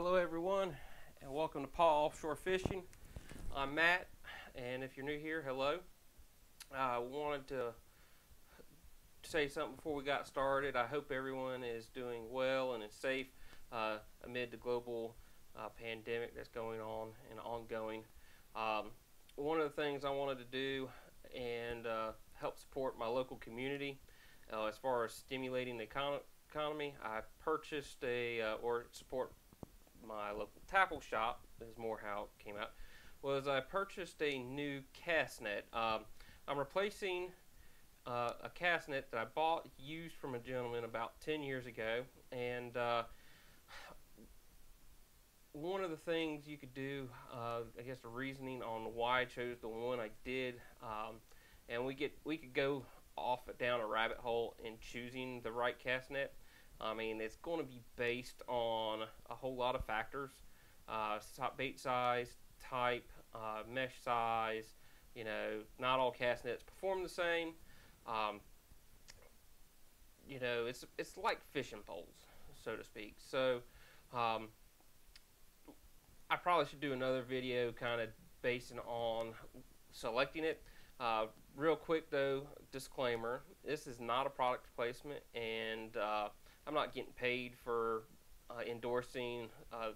Hello everyone, and welcome to Paul Offshore Fishing. I'm Matt, and if you're new here, hello. I wanted to say something before we got started. I hope everyone is doing well and is safe amid the global pandemic that's going on and ongoing. One of the things I wanted to do and help support my local community as far as stimulating the economy, I purchased or support my local tackle shop, is more how it came out, was I purchased a new cast net. I'm replacing a cast net that I bought used from a gentleman about 10 years ago, and one of the things you could do, I guess the reasoning on why I chose the one I did, and we could go off down a rabbit hole in choosing the right cast net. I mean, it's going to be based on a whole lot of factors: bait size, type, mesh size. You know, not all cast nets perform the same. You know, it's like fishing poles, so to speak. So, I probably should do another video kind of basing on selecting it. Real quick though, disclaimer: this is not a product placement, and I'm not getting paid for endorsing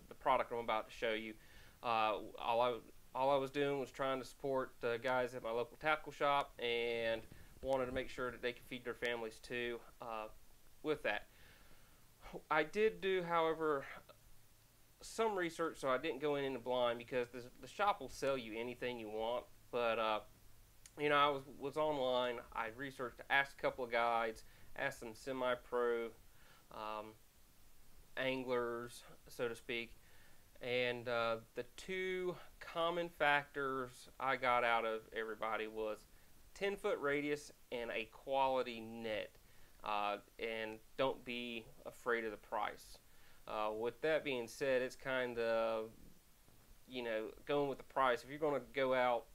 the product I'm about to show you. All I was doing was trying to support the guys at my local tackle shop, and wanted to make sure that they could feed their families too with that. I did do, however, some research, so I didn't go in the blind, because the shop will sell you anything you want. But you know, I was online. I researched, asked a couple of guides, asked some semi-pro anglers, so to speak, and the two common factors I got out of everybody was 10-foot radius and a quality net, and don't be afraid of the price. With that being said, it's kind of, you know, going with the price. If you're going to go out,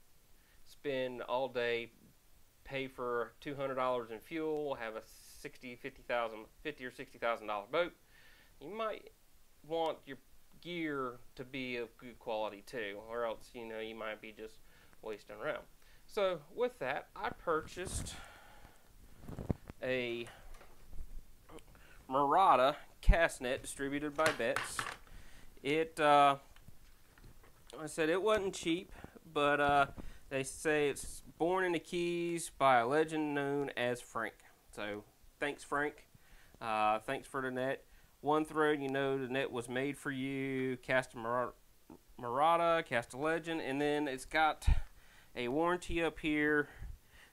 spend all day, pay for $200 in fuel, have a $50,000 or $60,000 boat, you might want your gear to be of good quality too, or else, you know, you might be just wasting around. So with that, I purchased a Murata cast net distributed by Betts. I said it wasn't cheap, but they say it's born in the Keys by a legend known as Frank. So thanks, Frank. Thanks for the net. One throw, you know the net was made for you. Cast a Murata, cast a legend, and then it's got a warranty up here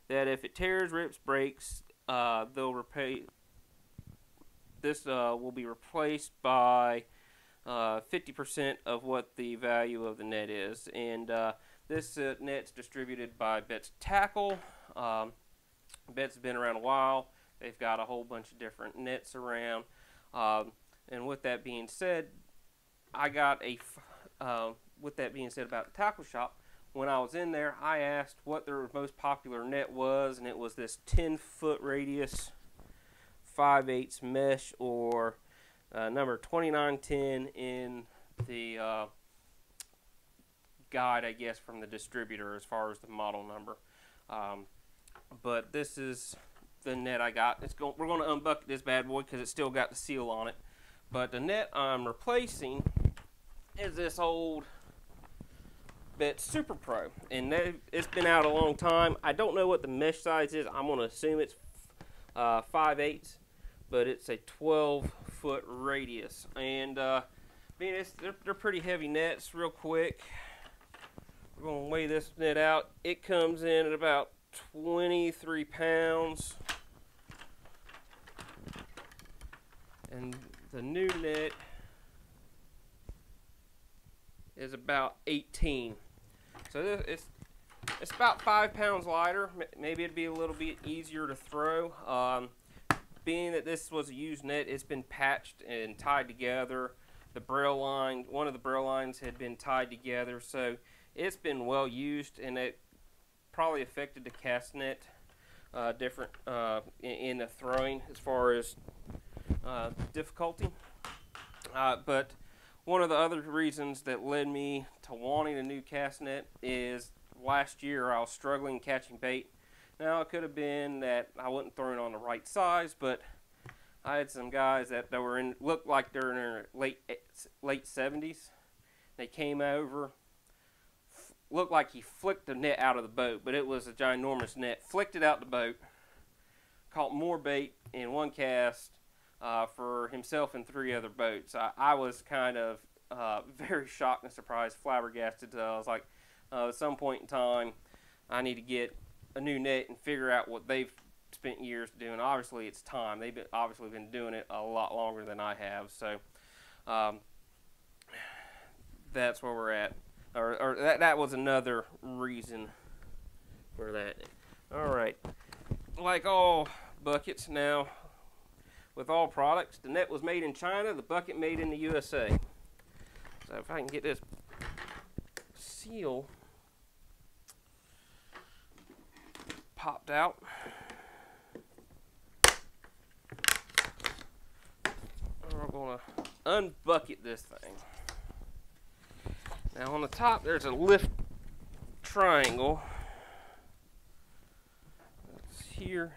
that if it tears, rips, breaks, they'll repay. This will be replaced by 50% of what the value of the net is, and this net's distributed by Betts Tackle. Betts has been around a while. They've got a whole bunch of different nets around. And with that being said, I got with that being said about the tackle shop, when I was in there, I asked what their most popular net was, and it was this 10-foot radius 5/8 mesh, or number 2910 in the guide, I guess, from the distributor as far as the model number. But this is the net I got. We're going to unbucket this bad boy because it's still got the seal on it. But the net I'm replacing is this old Betts Super Pro, and it's been out a long time. I don't know what the mesh size is. I'm going to assume it's 5/8, but it's a 12-foot radius, and they're pretty heavy nets. Real quick, we're going to weigh this net out. It comes in at about 23 pounds, and the new net is about 18. So it's about 5 pounds lighter. Maybe it'd be a little bit easier to throw. Being that this was a used net, it's been patched and tied together. The braille line, one of the braille lines had been tied together, so it's been well used, and it probably affected the cast net different in the throwing as far as difficulty. But one of the other reasons that led me to wanting a new cast net is last year I was struggling catching bait. Now, it could have been that I wasn't throwing on the right size, but I had some guys that looked like they're in their late 70s. They came over, looked like he flicked the net out of the boat, but it was a ginormous net. Flicked it out the boat, caught more bait in one cast for himself and 3 other boats. I was kind of very shocked and surprised, flabbergasted. I was like, at some point in time, I need to get a new net and figure out what they've spent years doing. Obviously, it's time. They've obviously been doing it a lot longer than I have. So that's where we're at. Or that was another reason for that. All right. Like all buckets now, with all products, the net was made in China, the bucket made in the USA. So if I can get this seal popped out. We're going to unbucket this thing. Now on the top there's a lift triangle. It's here,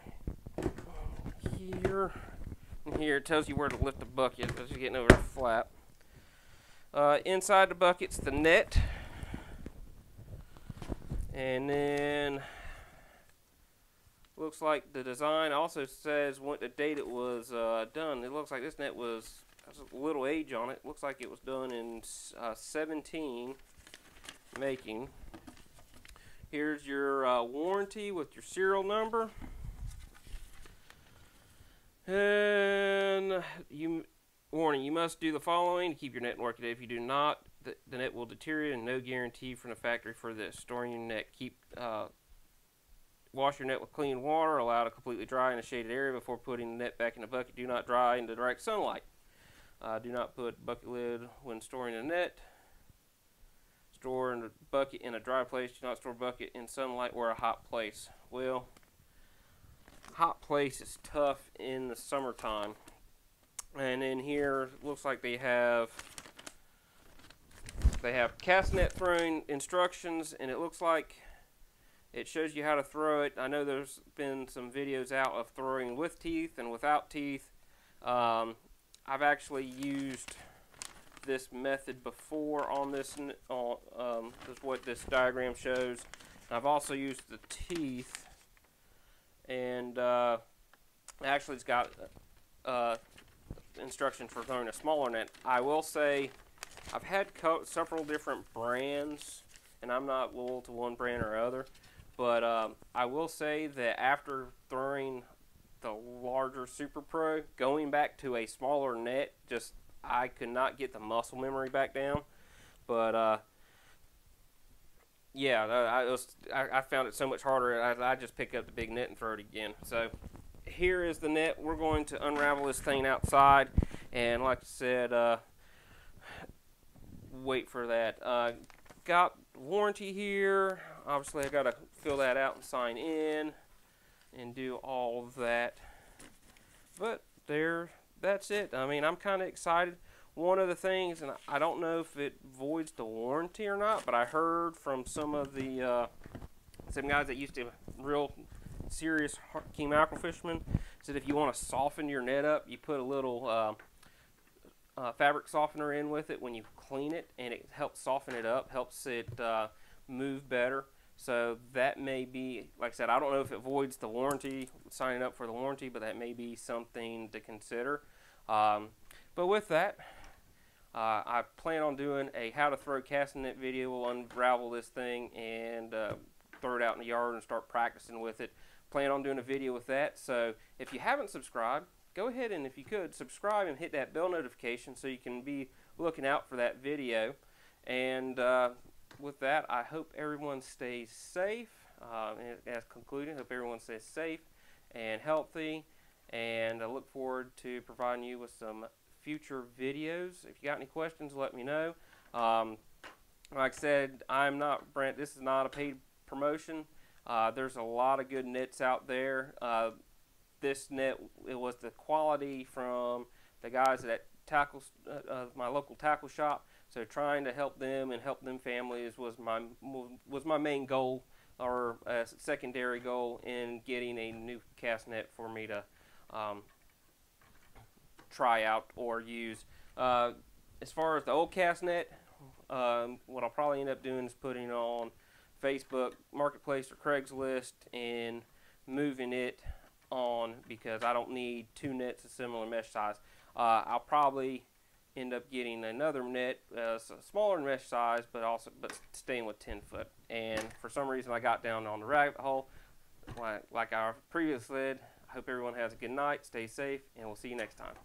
here, and here. It tells you where to lift the bucket as you're getting over the flap. Inside the bucket's the net. And then looks like the design also says what the date it was done. It looks like this net has a little age on it. Looks like it was done in 17 making. Here's your warranty with your serial number. And warning, you must do the following to keep your net in working. If you do not, the net will deteriorate, and no guarantee from the factory for this. Storing your net. Wash your net with clean water. Allow it to completely dry in a shaded area before putting the net back in the bucket. Do not dry in the direct sunlight. Do not put bucket lid when storing the net. Store the bucket in a dry place. Do not store bucket in sunlight or a hot place. Well, hot place is tough in the summertime. And in here, looks like they have cast net throwing instructions, and it looks like it shows you how to throw it. I know there's been some videos out of throwing with teeth and without teeth. I've actually used this method before on this. This is what this diagram shows. I've also used the teeth, and actually it's got instruction for throwing a smaller net. I will say I've had several different brands, and I'm not loyal to one brand or other. But I will say that after throwing the larger Super Pro, going back to a smaller net, I could not get the muscle memory back down. But yeah, I found it so much harder. I just pick up the big net and throw it again. So here is the net. We're going to unravel this thing outside, and like I said, wait for that. Got warranty here. Obviously, I got to fill that out and sign in and do all of that. But that's it. I mean, I'm kind of excited. One of the things, and I don't know if it voids the warranty or not, but I heard from some of the some guys that used to real serious king mackerel fishermen said if you want to soften your net up, you put a little fabric softener in with it when you clean it, and it helps soften it up, helps it move better. So that may be, like I said, I don't know if it voids the warranty, signing up for the warranty, but that may be something to consider. But with that, I plan on doing a how to throw casting net video. We'll unravel this thing and throw it out in the yard and start practicing with it. Plan on doing a video with that. So if you haven't subscribed, go ahead and, if you could, subscribe and hit that bell notification so you can be looking out for that video. And with that, I hope everyone stays safe. As concluding, hope everyone stays safe and healthy. And I look forward to providing you with some future videos. If you got any questions, let me know. Like I said, this is not a paid promotion. There's a lot of good nets out there. This net, it was the quality from the guys at my local tackle shop. So trying to help them and help them families was my main goal, or a secondary goal, in getting a new cast net for me to try out or use. As far as the old cast net, what I'll probably end up doing is putting it on Facebook Marketplace or Craigslist and moving it on, because I don't need two nets of similar mesh size. I'll probably end up getting another net, smaller mesh size, but staying with 10 foot. And for some reason, I got down on the rabbit hole. Like I previously said, I hope everyone has a good night, stay safe, and we'll see you next time.